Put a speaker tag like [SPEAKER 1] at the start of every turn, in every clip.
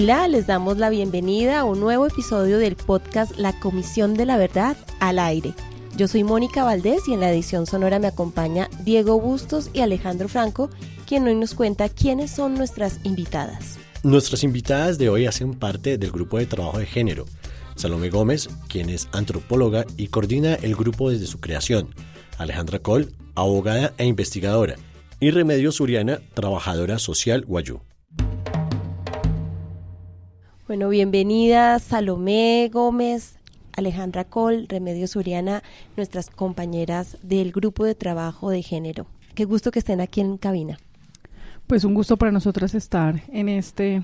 [SPEAKER 1] Hola, les damos la bienvenida a un nuevo episodio del podcast La Comisión de la Verdad al aire. Yo soy Mónica Valdés y en la edición sonora me acompaña Diego Bustos y Alejandro Franco, quien hoy nos cuenta quiénes son nuestras invitadas.
[SPEAKER 2] Nuestras invitadas de hoy hacen parte del grupo de trabajo de género. Salomé Gómez, quien es antropóloga y coordina el grupo desde su creación. Alejandra Coll, abogada e investigadora. Y Remedios Suriana, trabajadora social guayú.
[SPEAKER 1] Bueno, bienvenidas Salomé Gómez, Alejandra Coll, Remedios Suriana, nuestras compañeras del grupo de trabajo de género. Qué gusto que estén aquí en cabina.
[SPEAKER 3] Pues un gusto para nosotras estar en este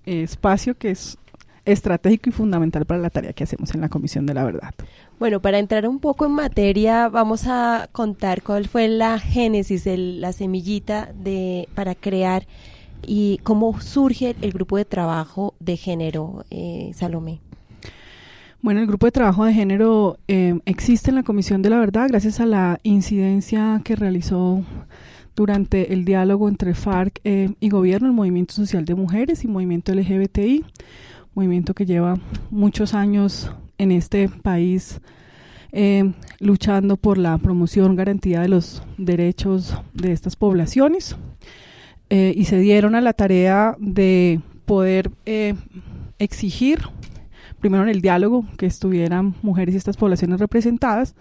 [SPEAKER 3] espacio que es estratégico y fundamental para la tarea que hacemos en la Comisión de la Verdad.
[SPEAKER 1] Bueno, para entrar un poco en materia, vamos a contar cuál fue la génesis, la semillita para crear y cómo surge el grupo de trabajo de género, Salomé.
[SPEAKER 3] Bueno, el grupo de trabajo de género existe en la Comisión de la Verdad gracias a la incidencia que realizó durante el diálogo entre FARC y gobierno, el Movimiento Social de Mujeres y Movimiento LGBTI, movimiento que lleva muchos años en este país luchando por la promoción, garantía de los derechos de estas poblaciones y se dieron a la tarea de poder exigir, primero en el diálogo, que estuvieran mujeres y estas poblaciones representadas,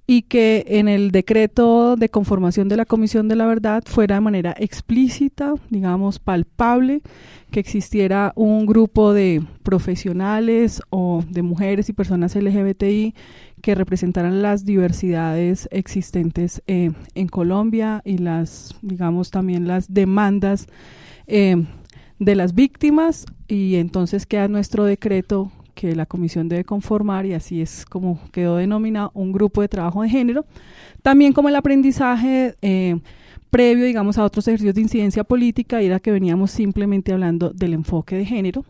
[SPEAKER 3] y que en el decreto de conformación de la Comisión de la Verdad fuera de manera explícita, digamos, palpable, que existiera un grupo de profesionales o de mujeres y personas LGBTI que representaran las diversidades existentes en Colombia y digamos, también las demandas de las víctimas, y entonces queda nuestro decreto que la comisión debe conformar, y así es como quedó denominado un grupo de trabajo de género, también como el aprendizaje previo, digamos, a otros ejercicios de incidencia política, y era que veníamos simplemente hablando del enfoque de género,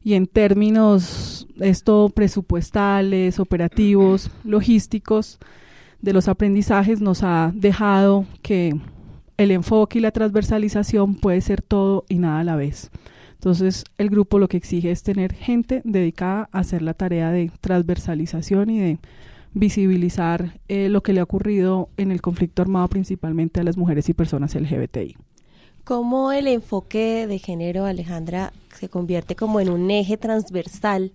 [SPEAKER 3] y en términos presupuestales, operativos, logísticos, de los aprendizajes nos ha dejado que el enfoque y la transversalización puede ser todo y nada a la vez. Entonces, el grupo lo que exige es tener gente dedicada a hacer la tarea de transversalización y de visibilizar lo que le ha ocurrido en el conflicto armado, principalmente a las mujeres y personas LGBTI.
[SPEAKER 1] ¿Cómo el enfoque de género, Alejandra, se convierte como en un eje transversal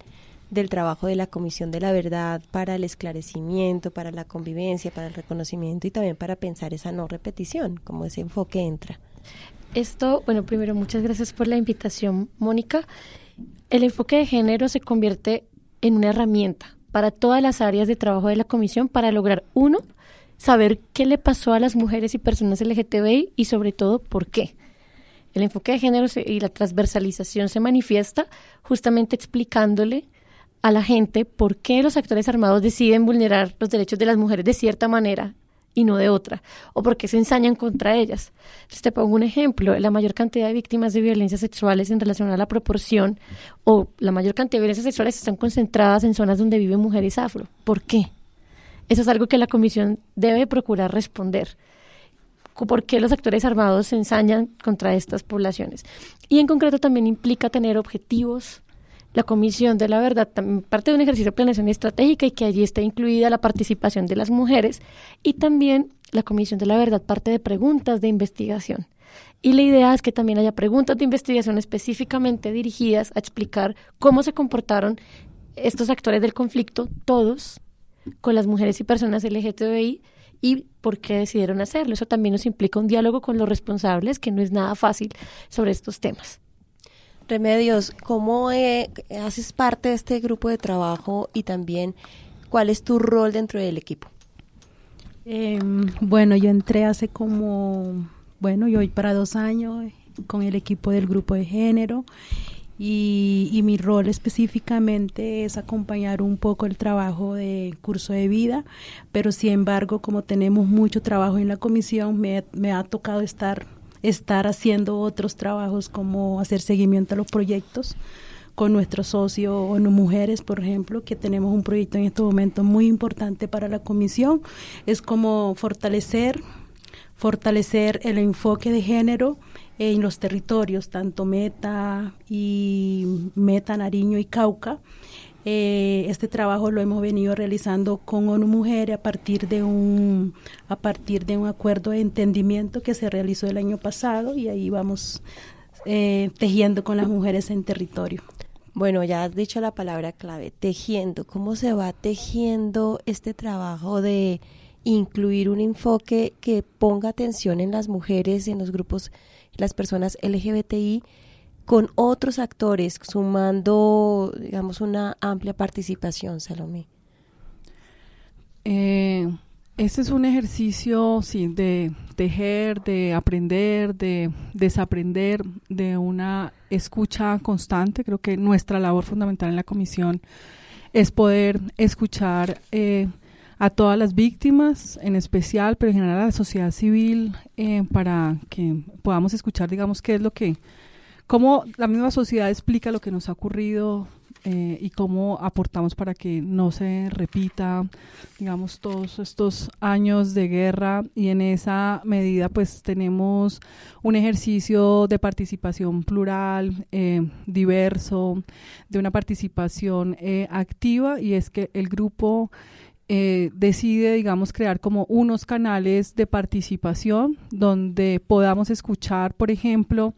[SPEAKER 1] del trabajo de la Comisión de la Verdad para el esclarecimiento, para la convivencia, para el reconocimiento y también para pensar esa no repetición? ¿Cómo ese enfoque entra?
[SPEAKER 4] Bueno, primero, muchas gracias por la invitación, Mónica. El enfoque de género se convierte en una herramienta para todas las áreas de trabajo de la comisión para lograr, uno, saber qué le pasó a las mujeres y personas LGTBI y sobre todo por qué. El enfoque de género y la transversalización se manifiesta justamente explicándole a la gente por qué los actores armados deciden vulnerar los derechos de las mujeres de cierta manera y no de otra, o porque se ensañan contra ellas. Entonces te pongo un ejemplo: la mayor cantidad de víctimas de violencias sexuales en relación a la proporción, o la mayor cantidad de violencias sexuales están concentradas en zonas donde viven mujeres afro. ¿Por qué? Eso es algo que la comisión debe procurar responder. ¿Por qué los actores armados se ensañan contra estas poblaciones? Y en concreto también implica tener objetivos. La Comisión de la Verdad también parte de un ejercicio de planeación estratégica y que allí está incluida la participación de las mujeres, y también la Comisión de la Verdad parte de preguntas de investigación. Y la idea es que también haya preguntas de investigación específicamente dirigidas a explicar cómo se comportaron estos actores del conflicto, todos, con las mujeres y personas LGTBI, y por qué decidieron hacerlo. Eso también nos implica un diálogo con los responsables, que no es nada fácil, sobre estos temas.
[SPEAKER 1] Remedios, ¿cómo haces parte de este grupo de trabajo y también cuál es tu rol dentro del equipo?
[SPEAKER 5] Bueno, yo entré yo voy para 2 años con el equipo del grupo de género y mi rol específicamente es acompañar un poco el trabajo de curso de vida, pero sin embargo, como tenemos mucho trabajo en la comisión, me ha tocado estar haciendo otros trabajos como hacer seguimiento a los proyectos con nuestros socios ONU Mujeres, por ejemplo, que tenemos un proyecto en estos momentos muy importante para la comisión. Es como fortalecer el enfoque de género en los territorios, tanto Meta, Nariño y Cauca. Este trabajo lo hemos venido realizando con ONU Mujeres a partir de un acuerdo de entendimiento que se realizó el año pasado, y ahí vamos tejiendo con las mujeres en territorio.
[SPEAKER 1] Bueno, ya has dicho la palabra clave, tejiendo. ¿Cómo se va tejiendo este trabajo de incluir un enfoque que ponga atención en las mujeres, en los grupos, las personas LGBTI, con otros actores, sumando, digamos, una amplia participación, Salomé?
[SPEAKER 3] Este es un ejercicio, sí, de tejer, de aprender, de desaprender, de una escucha constante. Creo que nuestra labor fundamental en la comisión es poder escuchar a todas las víctimas, en especial, pero en general a la sociedad civil, para que podamos escuchar, digamos, cómo la misma sociedad explica lo que nos ha ocurrido, y cómo aportamos para que no se repita, digamos, todos estos años de guerra. Y en esa medida pues tenemos un ejercicio de participación plural, diverso, de una participación activa, y es que el grupo decide, digamos, crear como unos canales de participación donde podamos escuchar, por ejemplo,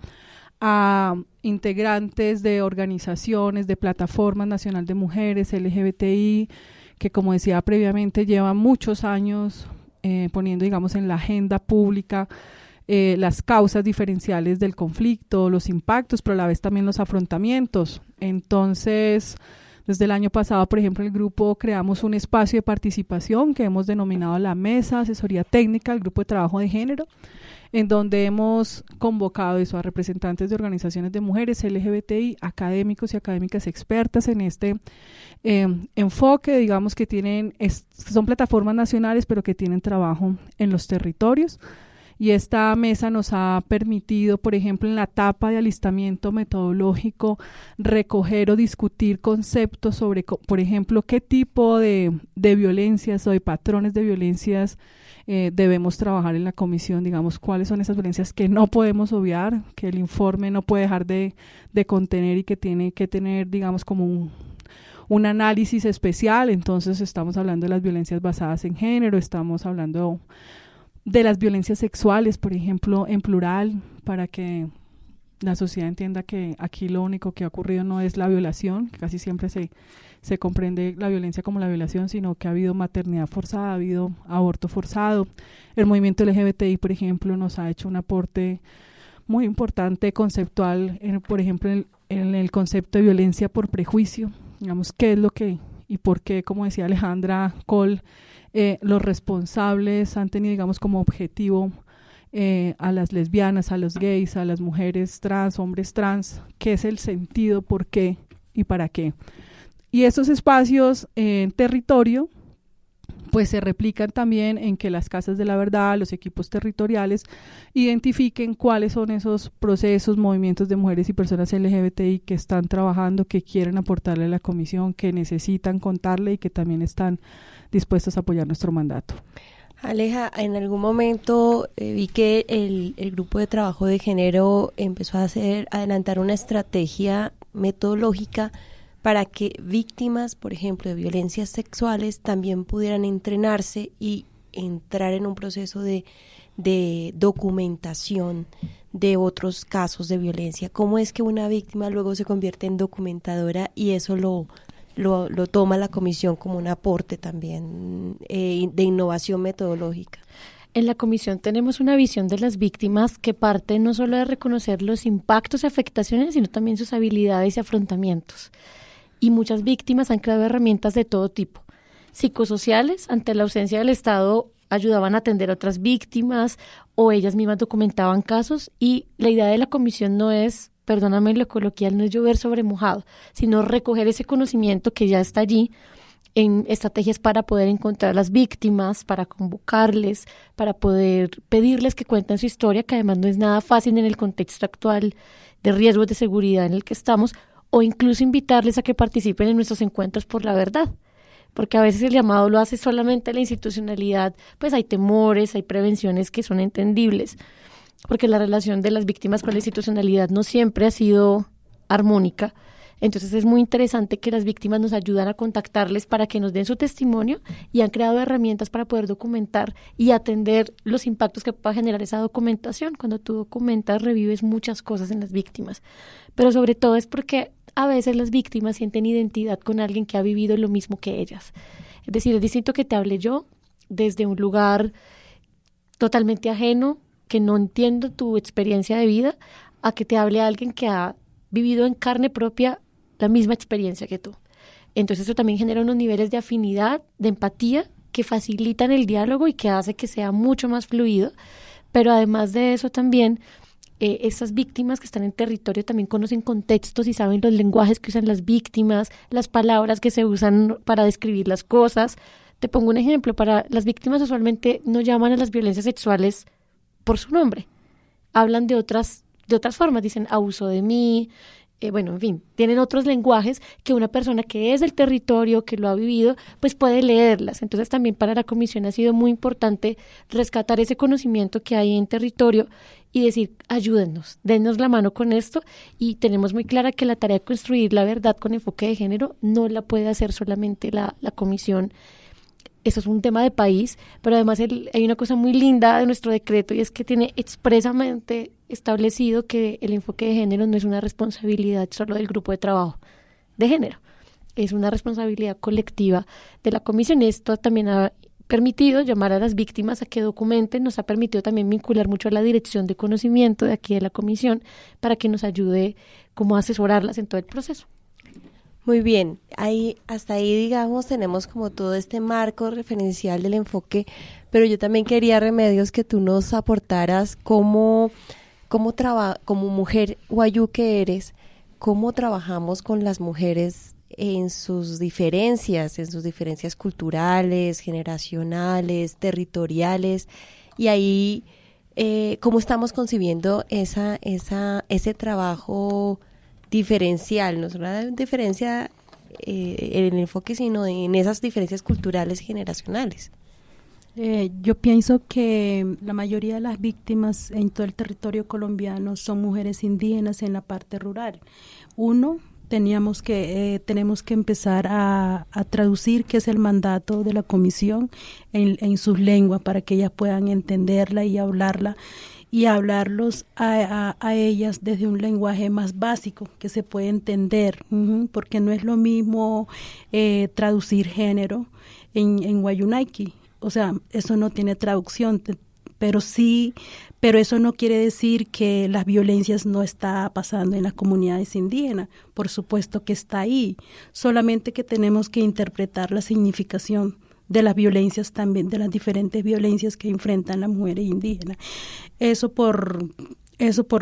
[SPEAKER 3] a integrantes de organizaciones, de plataformas nacional de mujeres LGBTI, que, como decía previamente, llevan muchos años poniendo, digamos, en la agenda pública las causas diferenciales del conflicto, los impactos, pero a la vez también los afrontamientos. Entonces, desde el año pasado, por ejemplo, el grupo creamos un espacio de participación que hemos denominado la Mesa Asesoría Técnica, el Grupo de Trabajo de Género, en donde hemos convocado a representantes de organizaciones de mujeres LGBTI, académicos y académicas expertas en este enfoque, digamos, que son plataformas nacionales, pero que tienen trabajo en los territorios. Y esta mesa nos ha permitido, por ejemplo, en la etapa de alistamiento metodológico, recoger o discutir conceptos sobre, por ejemplo, qué tipo de violencias o de patrones de violencias debemos trabajar en la comisión, digamos, cuáles son esas violencias que no podemos obviar, que el informe no puede dejar de contener y que tiene que tener, digamos, como un análisis especial. Entonces estamos hablando de las violencias basadas en género, estamos hablando de las violencias sexuales, por ejemplo, en plural, para que la sociedad entienda que aquí lo único que ha ocurrido no es la violación, que casi siempre se comprende la violencia como la violación, sino que ha habido maternidad forzada, ha habido aborto forzado. El movimiento LGBTI, por ejemplo, nos ha hecho un aporte muy importante conceptual, por ejemplo, en el concepto de violencia por prejuicio, digamos, qué es lo que y por qué, como decía Alejandra Coll, los responsables han tenido, digamos, como objetivo a las lesbianas, a los gays, a las mujeres trans, hombres trans, qué es el sentido, por qué y para qué. Y estos espacios en territorio pues se replican también en que las casas de la verdad, los equipos territoriales, identifiquen cuáles son esos procesos, movimientos de mujeres y personas LGBTI que están trabajando, que quieren aportarle a la comisión, que necesitan contarle y que también están dispuestos a apoyar nuestro mandato.
[SPEAKER 1] Aleja, en algún momento vi que el grupo de trabajo de género empezó a adelantar una estrategia metodológica para que víctimas, por ejemplo, de violencias sexuales también pudieran entrenarse y entrar en un proceso de documentación de otros casos de violencia. ¿Cómo es que una víctima luego se convierte en documentadora y eso lo toma la comisión como un aporte también de innovación metodológica?
[SPEAKER 4] En la comisión tenemos una visión de las víctimas que parte no solo de reconocer los impactos y afectaciones, sino también sus habilidades y afrontamientos. Y muchas víctimas han creado herramientas de todo tipo. Psicosociales, ante la ausencia del Estado, ayudaban a atender a otras víctimas o ellas mismas documentaban casos. Y la idea de la comisión no es, perdóname lo coloquial, no es llover sobre mojado, sino recoger ese conocimiento que ya está allí en estrategias para poder encontrar a las víctimas, para convocarles, para poder pedirles que cuenten su historia, que además no es nada fácil en el contexto actual de riesgos de seguridad en el que estamos, o incluso invitarles a que participen en nuestros encuentros por la verdad, porque a veces el llamado lo hace solamente la institucionalidad, pues hay temores, hay prevenciones que son entendibles, porque la relación de las víctimas con la institucionalidad no siempre ha sido armónica. Entonces es muy interesante que las víctimas nos ayudan a contactarles para que nos den su testimonio y han creado herramientas para poder documentar y atender los impactos que pueda generar esa documentación. Cuando tú documentas, revives muchas cosas en las víctimas, pero sobre todo es porque a veces las víctimas sienten identidad con alguien que ha vivido lo mismo que ellas. Es decir, es distinto que te hable yo desde un lugar totalmente ajeno, que no entiendo tu experiencia de vida, a que te hable alguien que ha vivido en carne propia la misma experiencia que tú. Entonces eso también genera unos niveles de afinidad, de empatía, que facilitan el diálogo y que hace que sea mucho más fluido. Pero además de eso también, estas víctimas que están en territorio también conocen contextos y saben los lenguajes que usan las víctimas, las palabras que se usan para describir las cosas. Te pongo un ejemplo, para las víctimas usualmente no llaman a las violencias sexuales por su nombre, hablan de otras formas, dicen abuso de mí, bueno, en fin, tienen otros lenguajes que una persona que es del territorio, que lo ha vivido, pues puede leerlas. Entonces también para la comisión ha sido muy importante rescatar ese conocimiento que hay en territorio y decir, ayúdennos, dennos la mano con esto, y tenemos muy clara que la tarea de construir la verdad con enfoque de género no la puede hacer solamente la comisión. Eso es un tema de país, pero además hay una cosa muy linda de nuestro decreto y es que tiene expresamente establecido que el enfoque de género no es una responsabilidad solo del grupo de trabajo de género, es una responsabilidad colectiva de la comisión. Esto también ha permitido llamar a las víctimas a que documenten, nos ha permitido también vincular mucho a la dirección de conocimiento de aquí de la comisión para que nos ayude como a asesorarlas en todo el proceso.
[SPEAKER 1] Muy bien, hasta ahí digamos tenemos como todo este marco referencial del enfoque, pero yo también quería, Remedios, que tú nos aportaras como mujer wayú que eres, cómo trabajamos con las mujeres en sus diferencias culturales, generacionales, territoriales, y ahí cómo estamos concibiendo ese trabajo diferencial, no solo de diferencia en el enfoque, sino en esas diferencias culturales y generacionales.
[SPEAKER 5] Yo pienso que la mayoría de las víctimas en todo el territorio colombiano son mujeres indígenas en la parte rural. Tenemos que empezar a traducir qué es el mandato de la comisión en sus lenguas para que ellas puedan entenderla y hablarla, y hablarlos a ellas desde un lenguaje más básico que se puede entender, porque no es lo mismo traducir género en Wayunaiki, o sea, eso no tiene traducción, pero eso no quiere decir que las violencias no está pasando en las comunidades indígenas, por supuesto que está ahí, solamente que tenemos que interpretar la significación de las violencias también, de las diferentes violencias que enfrentan las mujeres indígenas. Eso por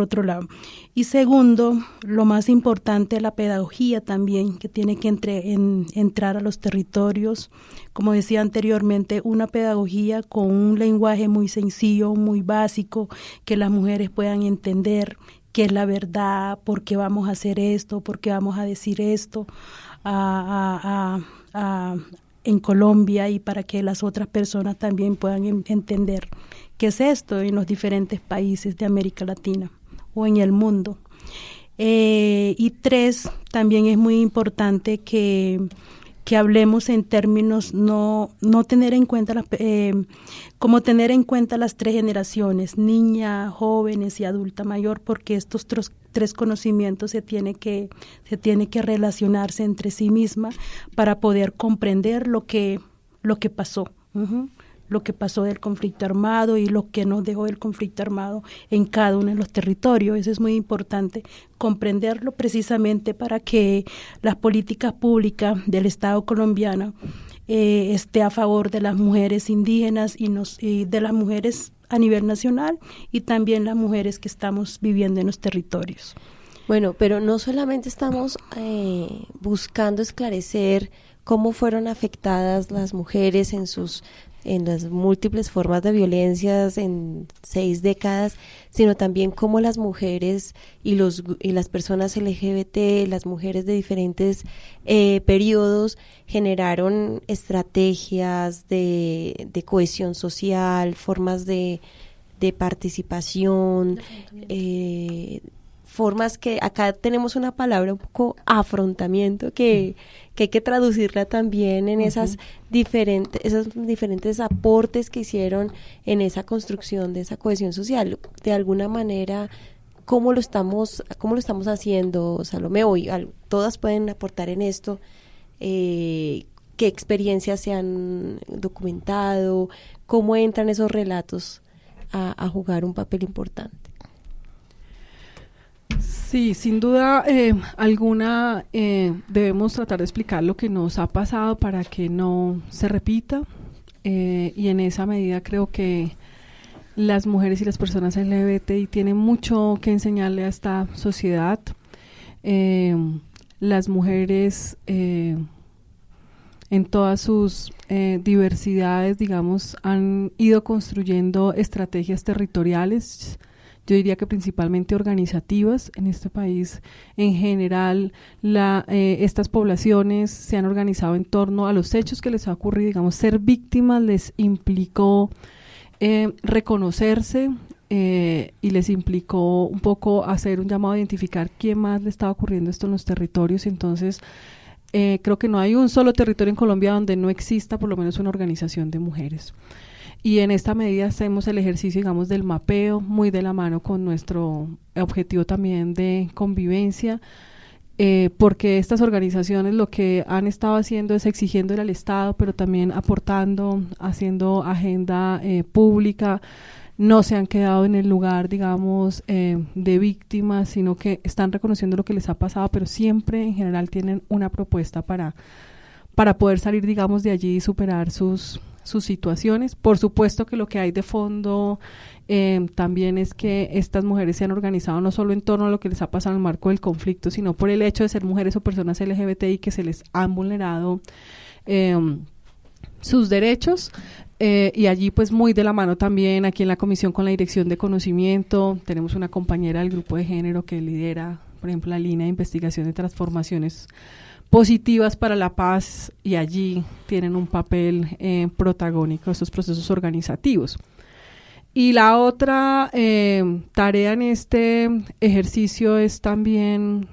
[SPEAKER 5] otro lado. Y segundo, lo más importante, la pedagogía también, que tiene que entrar a los territorios. Como decía anteriormente, una pedagogía con un lenguaje muy sencillo, muy básico, que las mujeres puedan entender qué es la verdad, por qué vamos a hacer esto, por qué vamos a decir esto en Colombia, y para que las otras personas también puedan entender qué es esto en los diferentes países de América Latina o en el mundo. Y tres, también es muy importante que hablemos en términos, no tener en cuenta como tener en cuenta las tres generaciones, niña, jóvenes y adulta mayor, porque estos tres conocimientos se tiene que relacionarse entre sí misma para poder comprender lo que pasó. Lo que pasó del conflicto armado y lo que nos dejó el conflicto armado en cada uno de los territorios. Eso es muy importante, comprenderlo precisamente para que las políticas públicas del Estado colombiano esté a favor de las mujeres indígenas y de las mujeres a nivel nacional, y también las mujeres que estamos viviendo en los territorios.
[SPEAKER 1] Bueno, pero no solamente estamos buscando esclarecer cómo fueron afectadas las mujeres en las múltiples formas de violencias en 6 décadas, sino también cómo las mujeres y las personas LGBT, las mujeres de diferentes periodos, generaron estrategias de cohesión social, formas de participación, formas que acá tenemos una palabra un poco afrontamiento que hay que traducirla también en esos diferentes aportes que hicieron en esa construcción de esa cohesión social. De alguna manera, ¿cómo lo estamos haciendo, Salomé? Hoy todas pueden aportar en esto. ¿Qué experiencias se han documentado? ¿Cómo entran esos relatos a jugar un papel importante?
[SPEAKER 3] Sí, sin duda alguna debemos tratar de explicar lo que nos ha pasado para que no se repita, y en esa medida creo que las mujeres y las personas LGBTI tienen mucho que enseñarle a esta sociedad. Las mujeres en todas sus diversidades, digamos, han ido construyendo estrategias territoriales, yo diría que principalmente organizativas. En este país, en general, estas poblaciones se han organizado en torno a los hechos que les ha ocurrido. Digamos, ser víctimas les implicó reconocerse, y les implicó un poco hacer un llamado a identificar quién más le estaba ocurriendo esto en los territorios. Entonces, creo que no hay un solo territorio en Colombia donde no exista por lo menos una organización de mujeres. Y en esta medida hacemos el ejercicio, digamos, del mapeo, muy de la mano con nuestro objetivo también de convivencia, porque estas organizaciones lo que han estado haciendo es exigiéndole al Estado, pero también aportando, haciendo agenda pública. No se han quedado en el lugar, digamos, de víctimas, sino que están reconociendo lo que les ha pasado, pero siempre en general tienen una propuesta para poder salir, digamos, de allí y superar sus situaciones. Por supuesto que lo que hay de fondo también es que estas mujeres se han organizado no solo en torno a lo que les ha pasado en el marco del conflicto, sino por el hecho de ser mujeres o personas LGBTI que se les han vulnerado sus derechos, y allí pues muy de la mano también aquí en la comisión con la dirección de conocimiento. Tenemos una compañera del grupo de género que lidera, por ejemplo, la línea de investigación de transformaciones positivas para la paz, y allí tienen un papel protagónico estos procesos organizativos. Y la otra tarea en este ejercicio es también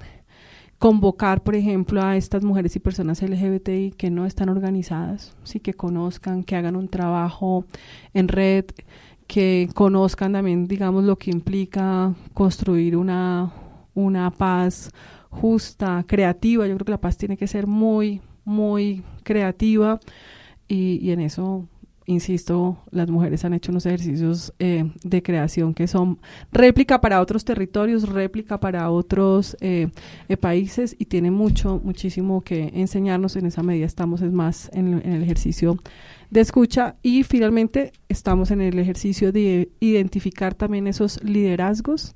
[SPEAKER 3] convocar, por ejemplo, a estas mujeres y personas LGBTI que no están organizadas, sí, que conozcan, que hagan un trabajo en red, que conozcan también, digamos, lo que implica construir una paz justa, creativa. Yo creo que la paz tiene que ser muy, muy creativa, y en eso, insisto, las mujeres han hecho unos ejercicios de creación que son réplica para otros territorios, réplica para otros países, y tiene muchísimo que enseñarnos. En esa medida estamos más en el ejercicio de escucha, y finalmente estamos en el ejercicio de identificar también esos liderazgos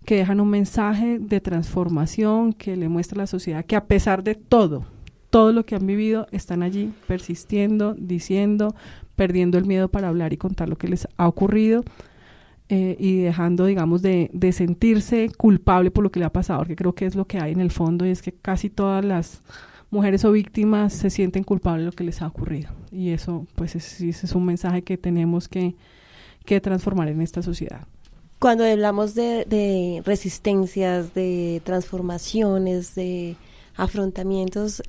[SPEAKER 3] que dejan un mensaje de transformación, que le muestra a la sociedad que a pesar de todo lo que han vivido, están allí persistiendo, diciendo, perdiendo el miedo para hablar y contar lo que les ha ocurrido, y dejando, digamos, de sentirse culpable por lo que le ha pasado, porque creo que es lo que hay en el fondo, y es que casi todas las mujeres o víctimas se sienten culpables de lo que les ha ocurrido, y eso pues es un mensaje que tenemos que transformar en esta sociedad.
[SPEAKER 1] Cuando hablamos de resistencias, de transformaciones, de afrontamientos,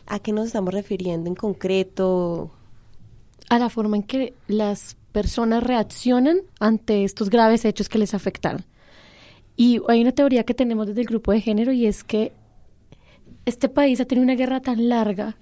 [SPEAKER 1] ¿a qué nos estamos refiriendo en concreto?
[SPEAKER 4] A la forma en que las personas reaccionan ante estos graves hechos que les afectaron. Y hay una teoría que tenemos desde el grupo de género, y es que este país ha tenido una guerra tan larga,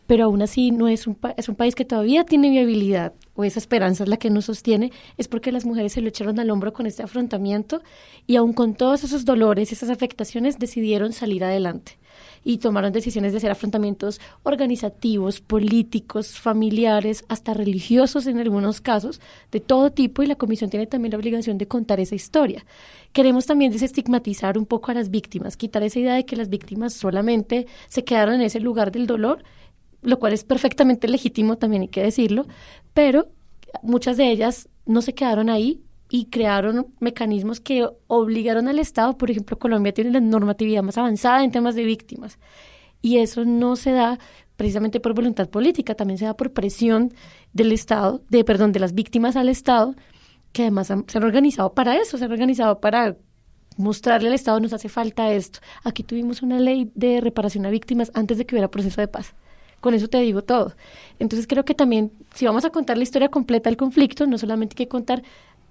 [SPEAKER 4] pero aún así no es un país que todavía tiene viabilidad, o esa esperanza es la que nos sostiene, es porque las mujeres se lo echaron al hombro con este afrontamiento, y aún con todos esos dolores, esas afectaciones, decidieron salir adelante y tomaron decisiones de hacer afrontamientos organizativos, políticos, familiares, hasta religiosos en algunos casos, de todo tipo, y la comisión tiene también la obligación de contar esa historia. Queremos también desestigmatizar un poco a las víctimas, quitar esa idea de que las víctimas solamente se quedaron en ese lugar del dolor, lo cual es perfectamente legítimo, también hay que decirlo, pero muchas de ellas no se quedaron ahí y crearon mecanismos que obligaron al Estado. Por ejemplo, Colombia tiene la normatividad más avanzada en temas de víctimas, y eso no se da precisamente por voluntad política, también se da por presión del Estado, de las víctimas al Estado, que además se han organizado para eso, se han organizado para mostrarle al Estado, nos hace falta esto. Aquí tuvimos una ley de reparación a víctimas antes de que hubiera proceso de paz. Con eso te digo todo. Entonces creo que también, si vamos a contar la historia completa del conflicto, no solamente hay que contar,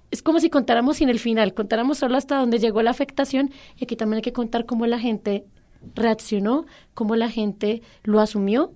[SPEAKER 4] es como si contáramos sin el final, contáramos solo hasta donde llegó la afectación, y aquí también hay que contar cómo la gente reaccionó, cómo la gente lo asumió,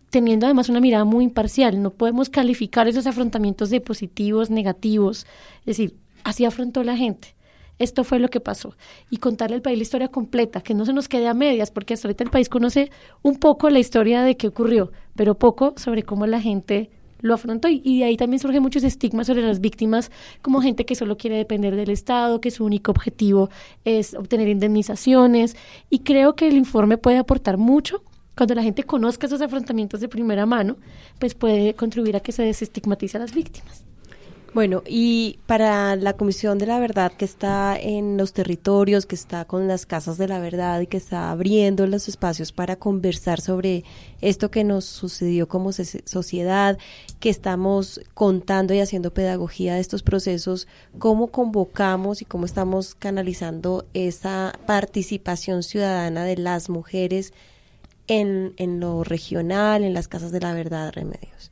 [SPEAKER 4] teniendo además una mirada muy imparcial. No podemos calificar esos afrontamientos de positivos, negativos, es decir, así afrontó la gente. Esto fue lo que pasó. Y contarle al país la historia completa, que no se nos quede a medias, porque hasta ahorita el país conoce un poco la historia de qué ocurrió, pero poco sobre cómo la gente lo afrontó. Y de ahí también surgen muchos estigmas sobre las víctimas, como gente que solo quiere depender del Estado, que su único objetivo es obtener indemnizaciones. Y creo que el informe puede aportar mucho. Cuando la gente conozca esos afrontamientos de primera mano, pues puede contribuir a que se desestigmatice a las víctimas.
[SPEAKER 1] Bueno, y para la Comisión de la Verdad, que está en los territorios, que está con las casas de la verdad y que está abriendo los espacios para conversar sobre esto que nos sucedió como sociedad, que estamos contando y haciendo pedagogía de estos procesos, ¿cómo convocamos y cómo estamos canalizando esa participación ciudadana de las mujeres en lo regional, en las casas de la verdad, Remedios?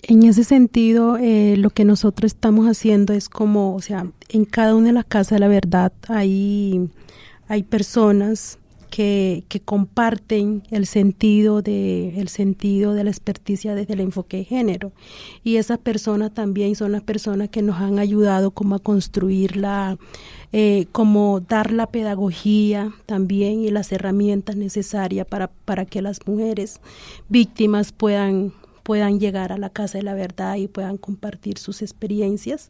[SPEAKER 5] En ese sentido, lo que nosotros estamos haciendo es como, o sea, en cada una de las casas de la verdad hay personas que comparten el sentido de la experticia desde el enfoque de género, y esas personas también son las personas que nos han ayudado como a construir como dar la pedagogía también y las herramientas necesarias para que las mujeres víctimas puedan llegar a la Casa de la Verdad y puedan compartir sus experiencias.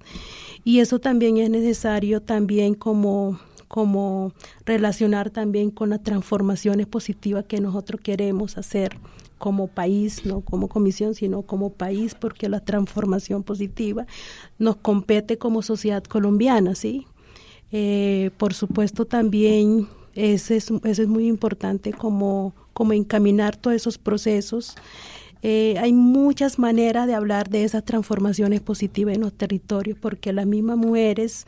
[SPEAKER 5] Y eso también es necesario también como relacionar también con las transformaciones positivas que nosotros queremos hacer como país, no como comisión, sino como país, porque la transformación positiva nos compete como sociedad colombiana, ¿sí? Por supuesto también eso es muy importante como encaminar todos esos procesos. Hay muchas maneras de hablar de esas transformaciones positivas en los territorios, porque las mismas mujeres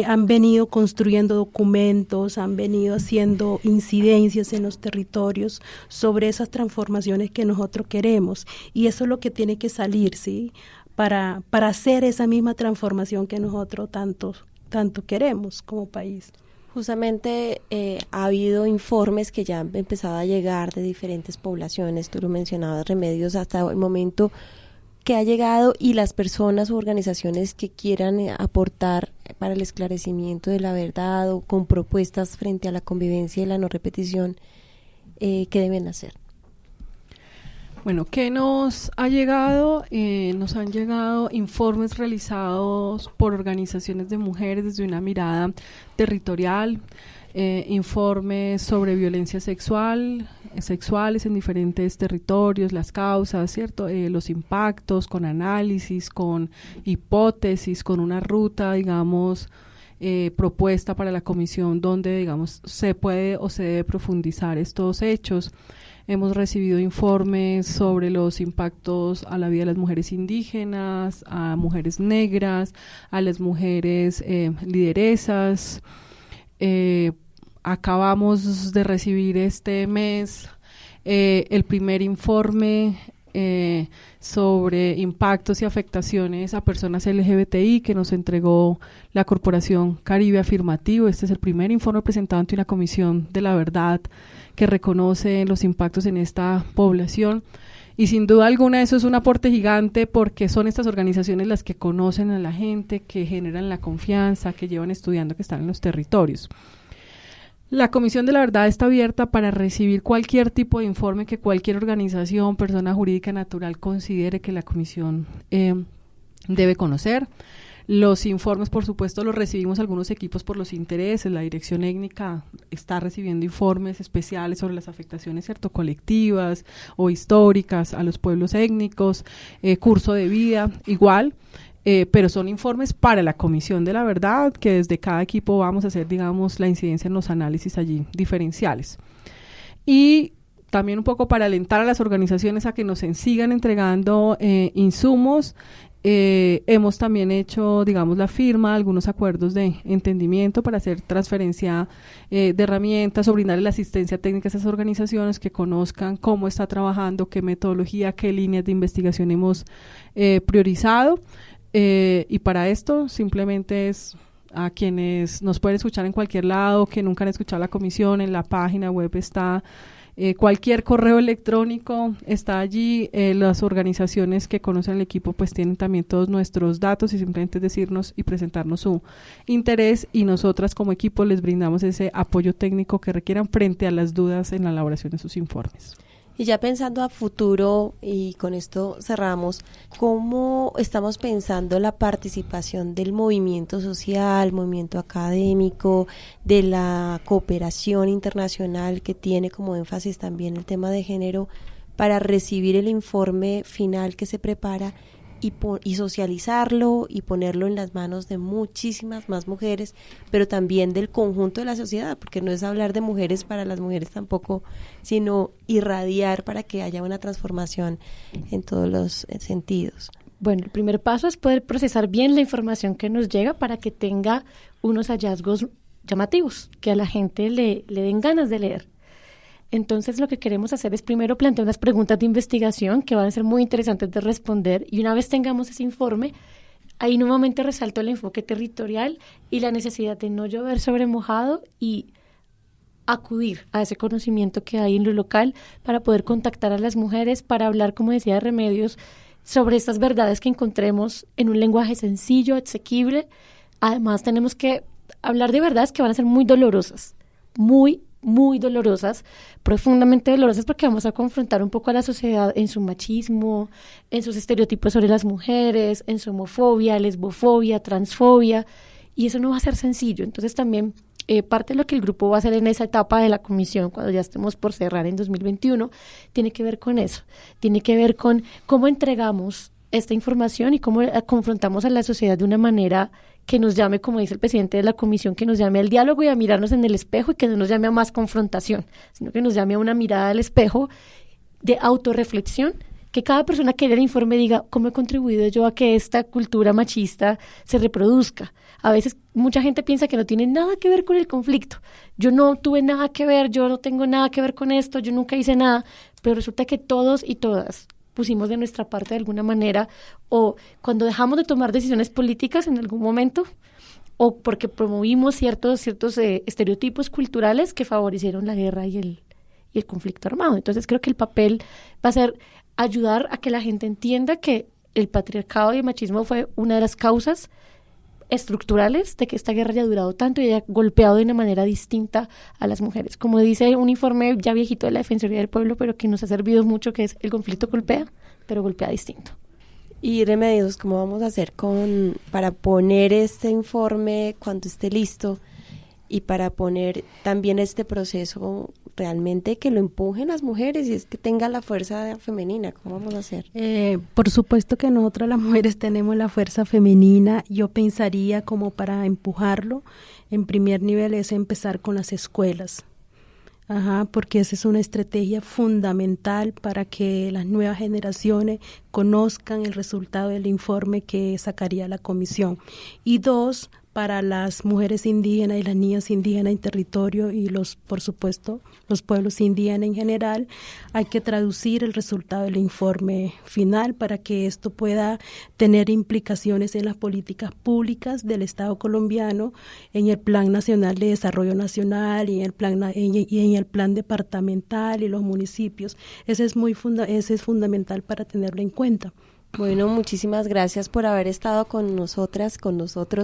[SPEAKER 5] han venido construyendo documentos, han venido haciendo incidencias en los territorios sobre esas transformaciones que nosotros queremos, y eso es lo que tiene que salir, ¿sí? Para hacer esa misma transformación que nosotros tanto queremos como país.
[SPEAKER 1] Justamente ha habido informes que ya han empezado a llegar de diferentes poblaciones, tú lo mencionabas, Remedios, hasta el momento que ha llegado, y las personas o organizaciones que quieran aportar para el esclarecimiento de la verdad o con propuestas frente a la convivencia y la no repetición, ¿qué deben hacer?
[SPEAKER 3] Bueno, ¿qué nos ha llegado? Nos han llegado informes realizados por organizaciones de mujeres desde una mirada territorial, informes sobre violencia sexuales en diferentes territorios, las causas, ¿cierto? Los impactos, con análisis, con hipótesis, con una ruta, digamos, propuesta para la comisión donde, digamos, se puede o se debe profundizar estos hechos. Hemos recibido informes sobre los impactos a la vida de las mujeres indígenas, a mujeres negras, a las mujeres lideresas. Acabamos de recibir este mes el primer informe sobre impactos y afectaciones a personas LGBTI que nos entregó la Corporación Caribe Afirmativo. Este es el primer informe presentado ante una comisión de la verdad que reconoce los impactos en esta población, y sin duda alguna eso es un aporte gigante, porque son estas organizaciones las que conocen a la gente, que generan la confianza, que llevan estudiando, que están en los territorios. La Comisión de la Verdad está abierta para recibir cualquier tipo de informe que cualquier organización, persona jurídica natural considere que la comisión debe conocer. Los informes, por supuesto, los recibimos algunos equipos por los intereses. La dirección étnica está recibiendo informes especiales sobre las afectaciones, ¿cierto?, colectivas o históricas a los pueblos étnicos, curso de vida, igual. Pero son informes para la Comisión de la Verdad, que desde cada equipo vamos a hacer, digamos, la incidencia en los análisis allí diferenciales. Y también un poco para alentar a las organizaciones a que nos sigan entregando insumos. Hemos también hecho, digamos, la firma, algunos acuerdos de entendimiento para hacer transferencia de herramientas o brindarle la asistencia técnica a esas organizaciones que conozcan cómo está trabajando, qué metodología, qué líneas de investigación hemos priorizado. Y para esto simplemente es a quienes nos pueden escuchar en cualquier lado, que nunca han escuchado la comisión, en la página web está cualquier correo electrónico está allí, las organizaciones que conocen el equipo pues tienen también todos nuestros datos y simplemente decirnos y presentarnos su interés y nosotras como equipo les brindamos ese apoyo técnico que requieran frente a las dudas en la elaboración de sus informes.
[SPEAKER 1] Y ya pensando a futuro, y con esto cerramos, ¿cómo estamos pensando la participación del movimiento social, movimiento académico, de la cooperación internacional que tiene como énfasis también el tema de género para recibir el informe final que se prepara y socializarlo y ponerlo en las manos de muchísimas más mujeres, pero también del conjunto de la sociedad, porque no es hablar de mujeres para las mujeres tampoco, sino irradiar para que haya una transformación en todos los sentidos?
[SPEAKER 4] Bueno, el primer paso es poder procesar bien la información que nos llega para que tenga unos hallazgos llamativos, que a la gente le den ganas de leer. Entonces lo que queremos hacer es primero plantear unas preguntas de investigación que van a ser muy interesantes de responder y una vez tengamos ese informe, ahí nuevamente resalto el enfoque territorial y la necesidad de no llover sobre mojado y acudir a ese conocimiento que hay en lo local para poder contactar a las mujeres, para hablar, como decía, de remedios sobre estas verdades que encontremos en un lenguaje sencillo, asequible. Además tenemos que hablar de verdades que van a ser muy dolorosas, muy dolorosas, profundamente dolorosas, porque vamos a confrontar un poco a la sociedad en su machismo, en sus estereotipos sobre las mujeres, en su homofobia, lesbofobia, transfobia, y eso no va a ser sencillo. Entonces también parte de lo que el grupo va a hacer en esa etapa de la comisión, cuando ya estemos por cerrar en 2021, tiene que ver con eso, tiene que ver con cómo entregamos esta información y cómo confrontamos a la sociedad de una manera que nos llame, como dice el presidente de la comisión, que nos llame al diálogo y a mirarnos en el espejo y que no nos llame a más confrontación, sino que nos llame a una mirada al espejo de autorreflexión, que cada persona que lea el informe diga cómo he contribuido yo a que esta cultura machista se reproduzca. A veces mucha gente piensa que no tiene nada que ver con el conflicto. Yo no tuve nada que ver, yo no tengo nada que ver con esto, yo nunca hice nada, pero resulta que todos y todas pusimos de nuestra parte de alguna manera, o cuando dejamos de tomar decisiones políticas en algún momento, o porque promovimos ciertos estereotipos culturales que favorecieron la guerra y el conflicto armado. Entonces creo que el papel va a ser ayudar a que la gente entienda que el patriarcado y el machismo fue una de las causas estructurales de que esta guerra haya durado tanto y haya golpeado de una manera distinta a las mujeres. Como dice un informe ya viejito de la Defensoría del Pueblo, pero que nos ha servido mucho, que es el conflicto golpea, pero golpea distinto.
[SPEAKER 1] Y Remedios, ¿cómo vamos a hacer para poner este informe cuando esté listo y para poner también este proceso realmente que lo empujen las mujeres y es que tenga la fuerza femenina? ¿Cómo vamos a hacer?
[SPEAKER 5] Por supuesto que nosotras las mujeres tenemos la fuerza femenina. Yo pensaría como para empujarlo, en primer nivel es empezar con las escuelas. Porque esa es una estrategia fundamental para que las nuevas generaciones conozcan el resultado del informe que sacaría la comisión. Y dos, para las mujeres indígenas y las niñas indígenas en territorio y por supuesto, los pueblos indígenas en general, hay que traducir el resultado del informe final para que esto pueda tener implicaciones en las políticas públicas del Estado colombiano, en el Plan Nacional de Desarrollo Nacional y en el plan departamental y los municipios. Ese es fundamental para tenerlo en cuenta.
[SPEAKER 1] Bueno, muchísimas gracias por haber estado con nosotros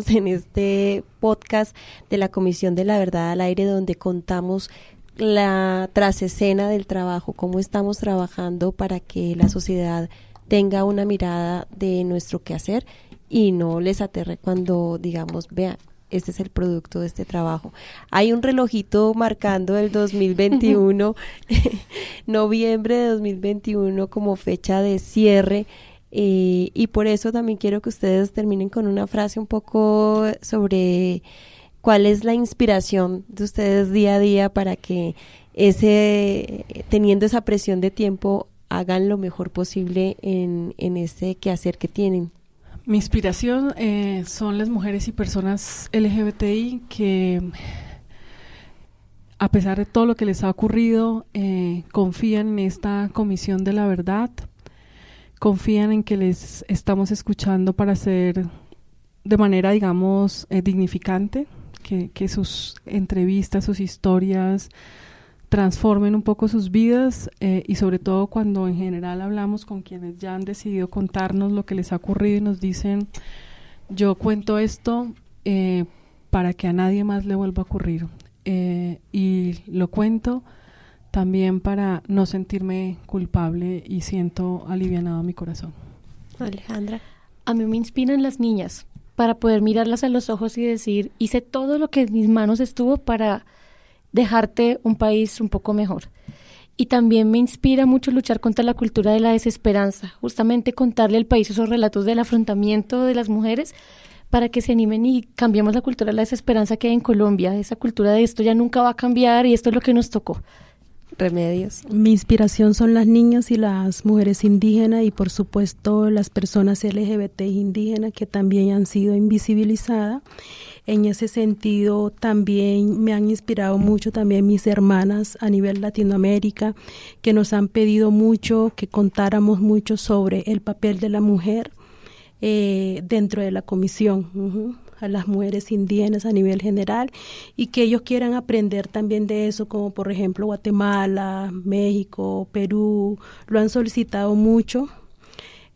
[SPEAKER 1] en este podcast de la Comisión de la Verdad al Aire, donde contamos la trasescena del trabajo, cómo estamos trabajando para que la sociedad tenga una mirada de nuestro quehacer y no les aterre cuando digamos, vean, este es el producto de este trabajo. Hay un relojito marcando el 2021, noviembre de 2021 como fecha de cierre. Y por eso también quiero que ustedes terminen con una frase un poco sobre cuál es la inspiración de ustedes día a día para que teniendo esa presión de tiempo hagan lo mejor posible en ese quehacer que tienen.
[SPEAKER 3] Mi inspiración son las mujeres y personas LGBTI que, a pesar de todo lo que les ha ocurrido, confían en esta Comisión de la Verdad, confían en que les estamos escuchando para hacer de manera, digamos, dignificante, que sus entrevistas, sus historias transformen un poco sus vidas y sobre todo cuando en general hablamos con quienes ya han decidido contarnos lo que les ha ocurrido y nos dicen, yo cuento esto para que a nadie más le vuelva a ocurrir y lo cuento también para no sentirme culpable y siento alivianado mi corazón.
[SPEAKER 1] Alejandra.
[SPEAKER 4] A mí me inspiran las niñas para poder mirarlas a los ojos y decir, hice todo lo que en mis manos estuvo para dejarte un país un poco mejor. Y también me inspira mucho luchar contra la cultura de la desesperanza, justamente contarle al país esos relatos del afrontamiento de las mujeres para que se animen y cambiemos la cultura de la desesperanza que hay en Colombia, esa cultura de esto ya nunca va a cambiar y esto es lo que nos tocó.
[SPEAKER 1] Remedios.
[SPEAKER 5] Mi inspiración son las niñas y las mujeres indígenas y por supuesto las personas LGBT indígenas que también han sido invisibilizadas. En ese sentido también me han inspirado mucho también mis hermanas a nivel Latinoamérica que nos han pedido mucho que contáramos mucho sobre el papel de la mujer dentro de la comisión. A las mujeres indígenas a nivel general y que ellos quieran aprender también de eso, como por ejemplo Guatemala, México, Perú, lo han solicitado mucho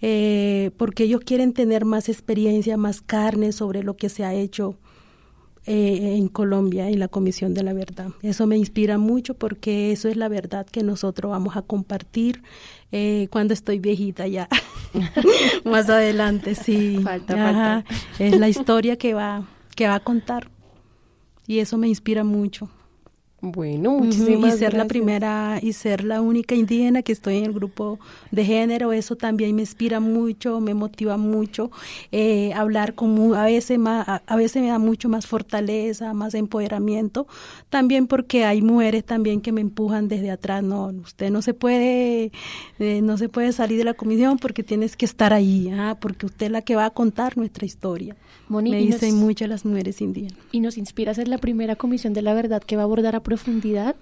[SPEAKER 5] porque ellos quieren tener más experiencia, más carne sobre lo que se ha hecho en Colombia, en la Comisión de la Verdad. Eso me inspira mucho porque eso es la verdad que nosotros vamos a compartir cuando estoy viejita ya. Más adelante, sí.
[SPEAKER 1] Falta.
[SPEAKER 5] Es la historia que va a contar. Y eso me inspira mucho.
[SPEAKER 1] Bueno, muchísimas
[SPEAKER 5] y ser
[SPEAKER 1] gracias.
[SPEAKER 5] la primera y ser la única indígena que estoy en el grupo de género, eso también me inspira mucho, me motiva mucho. Hablar a veces me da mucho más fortaleza, más empoderamiento, también porque hay mujeres también que me empujan desde atrás. No, usted no se puede salir de la comisión porque tienes que estar ahí, porque usted es la que va a contar nuestra historia.
[SPEAKER 4] Moni,
[SPEAKER 5] me dicen mucho las mujeres indígenas.
[SPEAKER 4] Y nos inspira a ser la primera Comisión de la Verdad que va a abordar a profundidad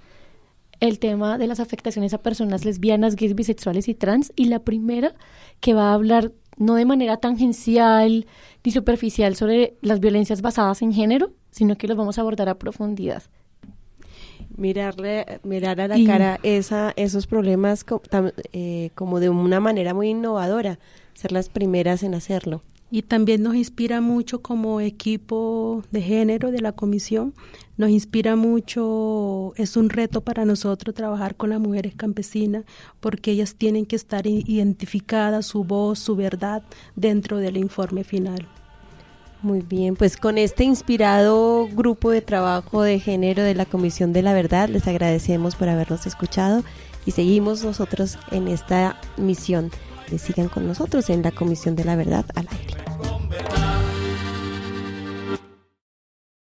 [SPEAKER 4] el tema de las afectaciones a personas lesbianas, gays, bisexuales y trans, y la primera que va a hablar no de manera tangencial ni superficial sobre las violencias basadas en género, sino que los vamos a abordar a profundidad.
[SPEAKER 1] Mirar a la cara esos problemas como de una manera muy innovadora, ser las primeras en hacerlo.
[SPEAKER 5] Y también nos inspira mucho como equipo de género de la comisión, nos inspira mucho, es un reto para nosotros trabajar con las mujeres campesinas porque ellas tienen que estar identificadas, su voz, su verdad dentro del informe final.
[SPEAKER 1] Muy bien, pues con este inspirado grupo de trabajo de género de la Comisión de la Verdad, les agradecemos por habernos escuchado y seguimos nosotros en esta misión. Sigan con nosotros en la Comisión de la Verdad al aire.